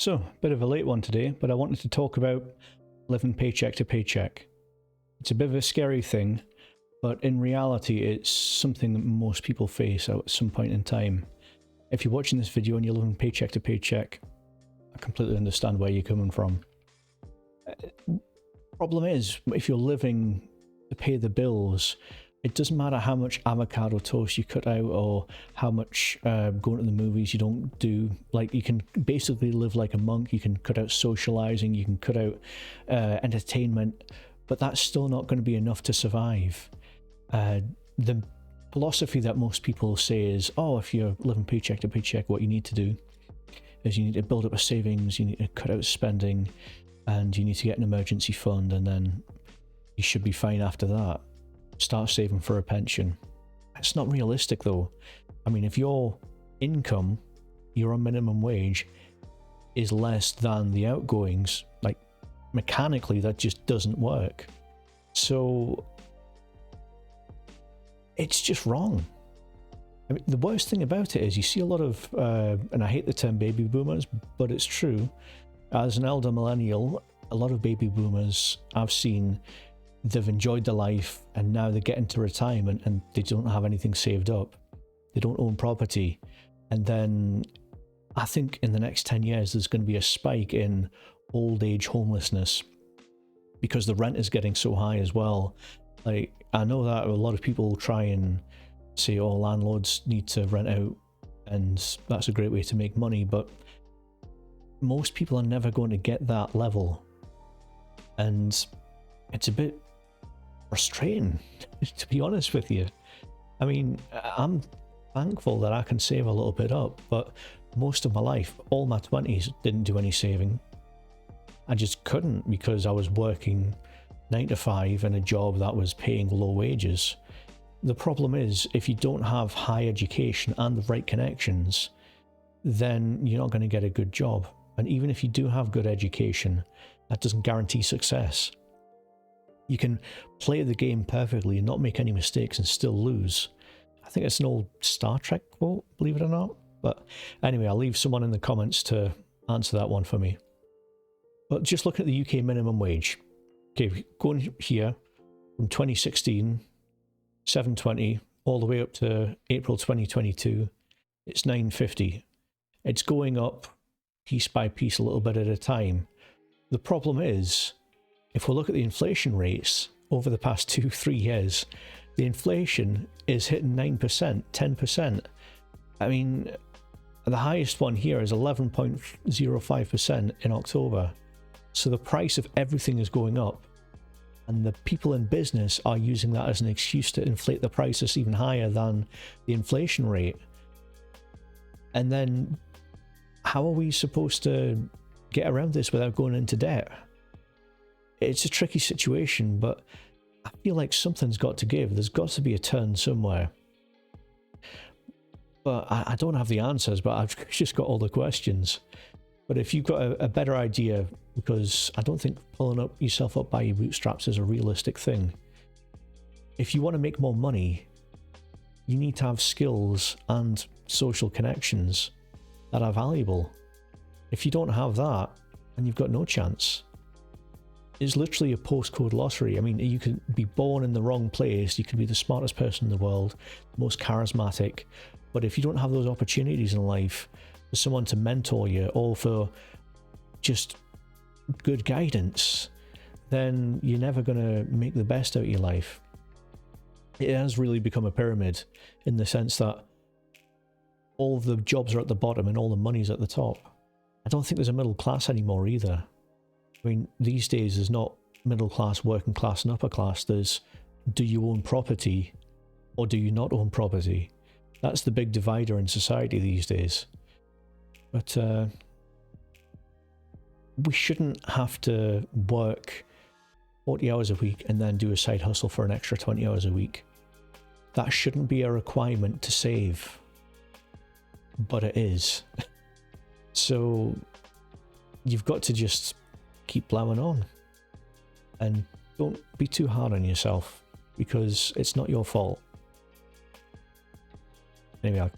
So, bit of a late one today, but I wanted to talk about living paycheck to paycheck. It's a bit of a scary thing, but in reality, it's something that most people face at some point in time. If you're watching this video and you're living paycheck to paycheck, I completely understand where you're coming from. Problem is, if you're living to pay the bills, it doesn't matter how much avocado toast you cut out or how much going to the movies you don't do. Like, you can basically live like a monk. You can cut out socializing, you can cut out entertainment, but that's still not going to be enough to survive. The philosophy that most people say is, oh, if you're living paycheck to paycheck, what you need to do is you need to build up a savings, you need to cut out spending, and you need to get an emergency fund, and then you should be fine after that. Start saving for a pension. It's not realistic though. I mean, if your income, you're on minimum wage, is less than the outgoings, like mechanically that just doesn't work. So it's just wrong. I mean, the worst thing about it is you see a lot of, and I hate the term baby boomers, but it's true. As an elder millennial, a lot of baby boomers I've seen, they've enjoyed their life and now they get into retirement and they don't have anything saved up. They don't own property. And then I think in the next 10 years, there's going to be a spike in old age homelessness because the rent is getting so high as well. Like, I know that a lot of people try and say, oh, landlords need to rent out and that's a great way to make money, but most people are never going to get that level. And it's a bit frustrating, to be honest with you. I mean, I'm thankful that I can save a little bit up, but most of my life, all my 20s, didn't do any saving. I just couldn't because I was working 9 to 5 in a job that was paying low wages. The problem is, if you don't have high education and the right connections, then you're not going to get a good job. And even if you do have good education, that doesn't guarantee success. You can play the game perfectly and not make any mistakes and still lose. I think it's an old Star Trek quote, believe it or not. But anyway, I'll leave someone in the comments to answer that one for me. But just look at the UK minimum wage. Okay, going here from 2016, 720, all the way up to April 2022, it's 950. It's going up piece by piece, a little bit at a time. The problem is, if we look at the inflation rates over the past 2-3 years, the inflation is hitting 9%, 10%. I mean, the highest one here is 11.05% in October. So the price of everything is going up. And the people in business are using that as an excuse to inflate the prices even higher than the inflation rate. And then how are we supposed to get around this without going into debt? It's a tricky situation, but I feel like something's got to give. There's got to be a turn somewhere. But I don't have the answers, but I've just got all the questions. But if you've got a better idea, because I don't think pulling up yourself up by your bootstraps is a realistic thing. If you want to make more money, you need to have skills and social connections that are valuable. If you don't have that, then you've got no chance. It's literally a postcode lottery. I mean, you could be born in the wrong place, you could be the smartest person in the world, most charismatic, but if you don't have those opportunities in life for someone to mentor you or for just good guidance, then you're never going to make the best out of your life. It has really become a pyramid in the sense that all of the jobs are at the bottom and all the money's at the top. I don't think there's a middle class anymore either. I mean, these days there's not middle class, working class and upper class. There's, do you own property or do you not own property? That's the big divider in society these days. But we shouldn't have to work 40 hours a week and then do a side hustle for an extra 20 hours a week. That shouldn't be a requirement to save, but it is. So you've got to just keep plowing on and don't be too hard on yourself because it's not your fault. Anyway,